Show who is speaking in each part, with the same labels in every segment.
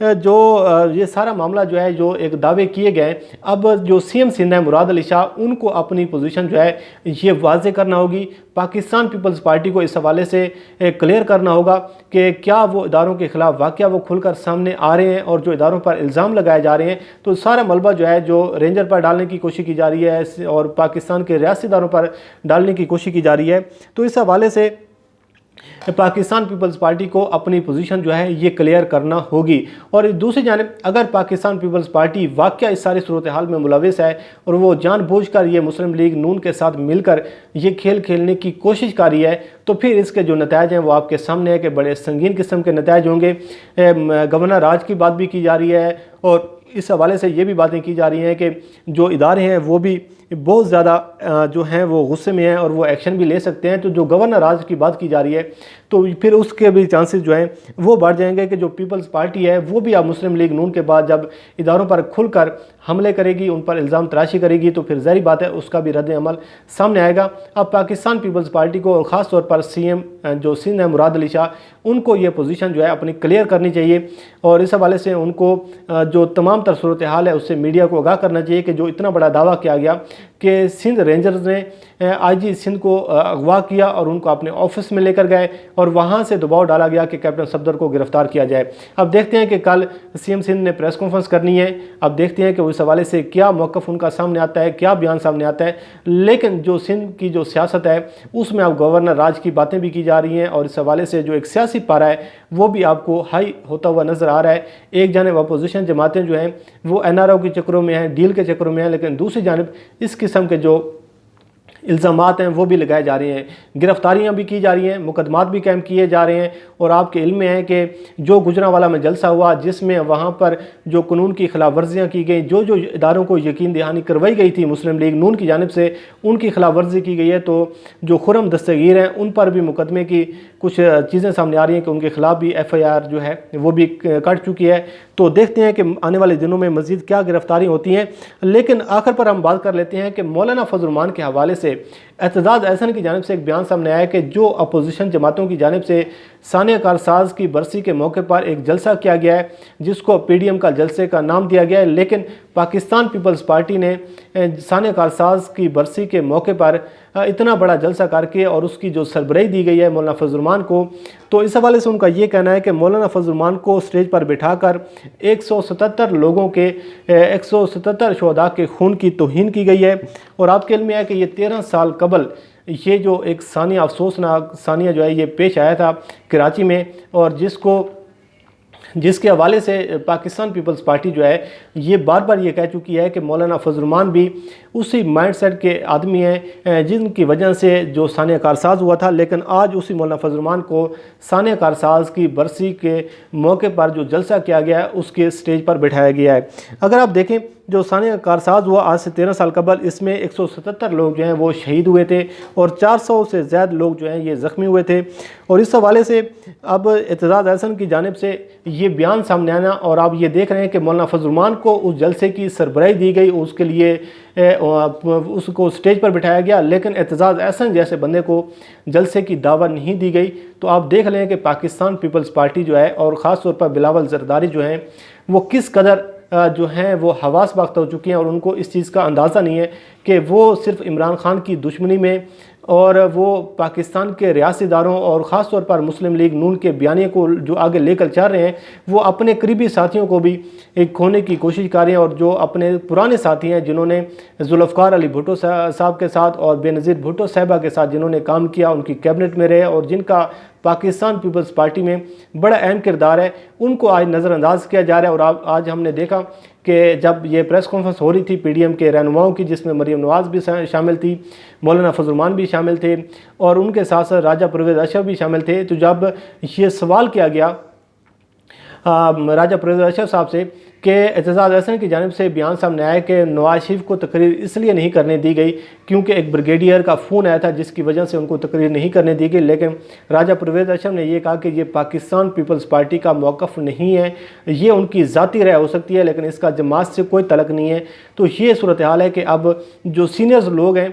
Speaker 1: جو یہ سارا معاملہ جو ہے جو ایک دعوے کیے گئے، اب جو سی ایم سندھ ہے مراد علی شاہ، ان کو اپنی پوزیشن جو ہے یہ واضح کرنا ہوگی۔ پاکستان پیپلز پارٹی کو اس حوالے سے کلیئر کرنا ہوگا کہ کیا وہ اداروں کے خلاف واقعہ وہ کھل کر سامنے آ رہے ہیں، اور جو اداروں پر الزام لگائے جا رہے ہیں تو سارا ملبہ جو ہے جو رینجر پر ڈالنے کی کوشش کی جا رہی ہے اور پاکستان کے ریاستی اداروں پر ڈالنے کی کوشش کی جا رہی ہے، تو اس حوالے سے پاکستان پیپلز پارٹی کو اپنی پوزیشن جو ہے یہ کلیئر کرنا ہوگی۔ اور دوسری جانب اگر پاکستان پیپلز پارٹی واقعہ اس ساری صورتحال میں ملوث ہے اور وہ جان بوجھ کر یہ مسلم لیگ نون کے ساتھ مل کر یہ کھیل کھیلنے کی کوشش کر رہی ہے، تو پھر اس کے جو نتائج ہیں وہ آپ کے سامنے ہے کہ بڑے سنگین قسم کے نتائج ہوں گے۔ گورنر راج کی بات بھی کی جا رہی ہے، اور اس حوالے سے یہ بھی باتیں کی جا رہی ہیں کہ جو ادارے ہیں وہ بھی بہت زیادہ جو ہیں وہ غصے میں ہیں اور وہ ایکشن بھی لے سکتے ہیں۔ تو جو گورنر راج کی بات کی جا رہی ہے تو پھر اس کے بھی چانسز جو ہیں وہ بڑھ جائیں گے کہ جو پیپلز پارٹی ہے وہ بھی اب مسلم لیگ نون کے بعد جب اداروں پر کھل کر حملے کرے گی، ان پر الزام تراشی کرے گی، تو پھر ظاہری بات ہے اس کا بھی رد عمل سامنے آئے گا۔ اب پاکستان پیپلز پارٹی کو اور خاص طور پر سی ایم جو سندھ ہے مراد علی شاہ، ان کو یہ پوزیشن جو ہے اپنی کلیئر کرنی چاہیے، اور اس حوالے سے ان کو جو تمام تر صورتحال ہے اس سے میڈیا کو آگاہ کرنا چاہیے کہ جو اتنا بڑا دعویٰ کیا گیا کہ سندھ رینجرز نے آئی جی سندھ کو اغوا کیا اور ان کو اپنے آفس میں لے کر گئے، اور وہاں سے دباؤ ڈالا گیا کہ کیپٹن صفدر کو گرفتار کیا جائے۔ اب دیکھتے ہیں کہ کل سی ایم سندھ نے پریس کانفرنس کرنی ہے، اب دیکھتے ہیں کہ اس حوالے سے کیا موقف ان کا سامنے آتا ہے، کیا بیان سامنے آتا ہے۔ لیکن جو سندھ کی جو سیاست ہے اس میں اب گورنر راج کی باتیں بھی کی جا رہی ہیں، اور اس حوالے سے جو ایک سیاسی پارا ہے وہ بھی آپ کو ہائی ہوتا ہوا نظر آ رہا ہے۔ ایک جانب اپوزیشن جماعتیں جو ہیں وہ این آر او کے چکروں میں ہیں، ڈیل کے چکروں میں ہیں، لیکن دوسری جانب اس قسم کے جو الزامات ہیں وہ بھی لگائے جا رہے ہیں، گرفتاریاں بھی کی جا رہی ہیں، مقدمات بھی قائم کیے جا رہے ہیں۔ اور آپ کے علم میں ہے کہ جو گجرانوالہ میں جلسہ ہوا جس میں وہاں پر جو قانون کی خلاف ورزیاں کی گئیں، جو اداروں کو یقین دہانی کروائی گئی تھی مسلم لیگ نون کی جانب سے، ان کی خلاف ورزی کی گئی ہے، تو جو خرم دستگیر ہیں ان پر بھی مقدمے کی کچھ چیزیں سامنے آ رہی ہیں کہ ان کے خلاف بھی ایف آئی آر جو ہے وہ بھی کٹ چکی ہے۔ تو دیکھتے ہیں کہ آنے والے دنوں میں مزید کیا گرفتاری ہوتی ہیں۔ لیکن آخر پر ہم بات کر لیتے ہیں کہ مولانا فضل الرحمان کے حوالے سے اعتزاز احسن کی جانب سے ایک بیان سامنے آیا کہ جو اپوزیشن جماعتوں کی جانب سے ثانیہ کارساز کی برسی کے موقع پر ایک جلسہ کیا گیا ہے جس کو پی ڈی ایم کا جلسے کا نام دیا گیا ہے، لیکن پاکستان پیپلز پارٹی نے ثانیہ کارساز کی برسی کے موقع پر اتنا بڑا جلسہ کر کے اور اس کی جو سربراہی دی گئی ہے مولانا فضل الرحمان کو، تو اس حوالے سے ان کا یہ کہنا ہے کہ مولانا فضل الرحمان کو سٹیج پر بٹھا کر 177 لوگوں کے 177 شہداء کے خون کی توہین کی گئی ہے۔ اور آپ کے علم میں ہے کہ یہ 13 سال قبل یہ جو ایک ثانیہ افسوسناک ثانیہ جو ہے یہ پیش آیا تھا کراچی میں، اور جس کے حوالے سے پاکستان پیپلز پارٹی جو ہے یہ بار بار یہ کہہ چکی ہے کہ مولانا فضل الرحمان بھی اسی مائنڈ سیٹ کے آدمی ہیں جن کی وجہ سے جو ثانیہ کارساز ہوا تھا، لیکن آج اسی مولانا فضل الرحمان کو ثانیہ کارساز کی برسی کے موقع پر جو جلسہ کیا گیا ہے اس کے سٹیج پر بٹھایا گیا ہے۔ اگر آپ دیکھیں جو ثانیہ کارساز ہوا آج سے 13 سال قبل، اس میں 177 لوگ جو ہیں وہ شہید ہوئے تھے اور 400 سے زیادہ لوگ جو ہیں یہ زخمی ہوئے تھے۔ اور اس حوالے سے اب اعتزاز احسن کی جانب سے یہ بیان سامنے آنا، اور آپ یہ دیکھ رہے ہیں کہ مولانا فضل الرحمان کو اس جلسے کی سربراہی دی گئی، اس کے لیے اس کو سٹیج پر بٹھایا گیا، لیکن اعتزاز احسن جیسے بندے کو جلسے کی دعوت نہیں دی گئی۔ تو آپ دیکھ لیں کہ پاکستان پیپلز پارٹی جو ہے اور خاص طور پر بلاول زرداری جو ہیں وہ کس قدر جو ہیں وہ حواس باختہ ہو چکی ہیں، اور ان کو اس چیز کا اندازہ نہیں ہے کہ وہ صرف عمران خان کی دشمنی میں اور وہ پاکستان کے ریاستی اداروں اور خاص طور پر مسلم لیگ نون کے بیانیے کو جو آگے لے کر چل رہے ہیں، وہ اپنے قریبی ساتھیوں کو بھی ایک کھونے کی کوشش کر رہے ہیں، اور جو اپنے پرانے ساتھی ہیں جنہوں نے ذوالفقار علی بھٹو صاحب کے ساتھ اور بے نظیر بھٹو صاحبہ کے ساتھ جنہوں نے کام کیا، ان کی کیبنٹ میں رہے اور جن کا پاکستان پیپلز پارٹی میں بڑا اہم کردار ہے، ان کو آج نظر انداز کیا جا رہا ہے۔ اور آج ہم نے دیکھا کہ جب یہ پریس کانفرنس ہو رہی تھی پی ڈی ایم کے رہنماؤں کی، جس میں مریم نواز بھی شامل تھی، مولانا فضل الرحمان بھی شامل تھے، اور ان کے ساتھ ساتھ راجہ پرویز اشرف بھی شامل تھے، تو جب یہ سوال کیا گیا راجہ پرویز اشرف صاحب سے کہ اعتزاز احسن کی جانب سے بیان سامنے آیا کہ نواز شریف کو تقریر اس لیے نہیں کرنے دی گئی کیونکہ ایک بریگیڈیئر کا فون آیا تھا جس کی وجہ سے ان کو تقریر نہیں کرنے دی گئی، لیکن راجہ پرویز اشرف نے یہ کہا کہ یہ پاکستان پیپلز پارٹی کا موقف نہیں ہے، یہ ان کی ذاتی رائے ہو سکتی ہے لیکن اس کا جماعت سے کوئی تعلق نہیں ہے۔ تو یہ صورتحال ہے کہ اب جو سینئرز لوگ ہیں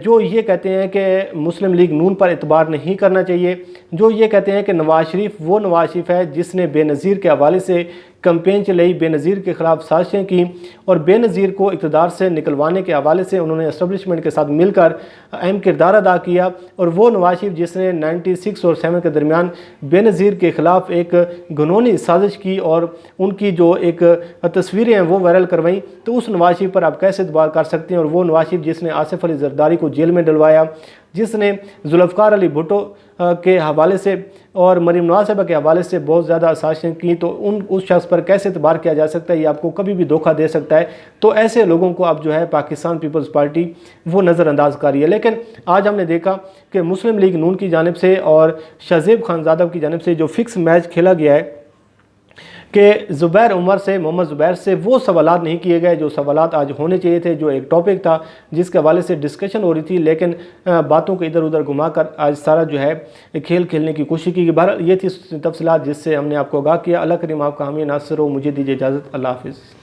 Speaker 1: جو یہ کہتے ہیں کہ مسلم لیگ نون پر اعتبار نہیں کرنا چاہیے، جو یہ کہتے ہیں کہ نواز شریف وہ نواز شریف ہے جس نے بے نظیر کے حوالے سے کمپین چلائی، بے نظیر کے خلاف سازشیں کی اور بے نظیر کو اقتدار سے نکلوانے کے حوالے سے انہوں نے اسٹیبلشمنٹ کے ساتھ مل کر اہم کردار ادا کیا۔ اور وہ نواز شریف جس نے 96 اور 7 کے درمیان بے نظیر کے خلاف ایک گھنونی سازش کی اور ان کی جو ایک تصویریں ہیں وہ وائرل کروائیں، تو اس نواز شریف پر آپ کیسے اعتبار کر سکتے ہیں؟ اور وہ نواز شریف جس نے آصف علی زرداری کو جیل میں ڈلوایا، جس نے ذوالفقار علی بھٹو کے حوالے سے اور مریم نواز صاحبہ کے حوالے سے بہت زیادہ سازشیں کی، تو اس شخص پر کیسے اعتبار کیا جا سکتا ہے؟ یہ آپ کو کبھی بھی دھوکہ دے سکتا ہے۔ تو ایسے لوگوں کو اب جو ہے پاکستان پیپلز پارٹی وہ نظر انداز کر رہی ہے۔ لیکن آج ہم نے دیکھا کہ مسلم لیگ نون کی جانب سے اور شہزیب خانزادہ کی جانب سے جو فکس میچ کھیلا گیا ہے کہ زبیر عمر سے، محمد زبیر سے وہ سوالات نہیں کیے گئے جو سوالات آج ہونے چاہیے تھے، جو ایک ٹاپک تھا جس کے حوالے سے ڈسکشن ہو رہی تھی، لیکن باتوں کو ادھر ادھر گھما کر آج سارا جو ہے کھیل کھیلنے کی کوشش کی گئی۔ بہرحال یہ تھی تفصیلات جس سے ہم نے آپ کو آگاہ کیا۔ اللہ کریم آپ کا حامی ناصر ہو، مجھے دیجیے اجازت، اللہ حافظ۔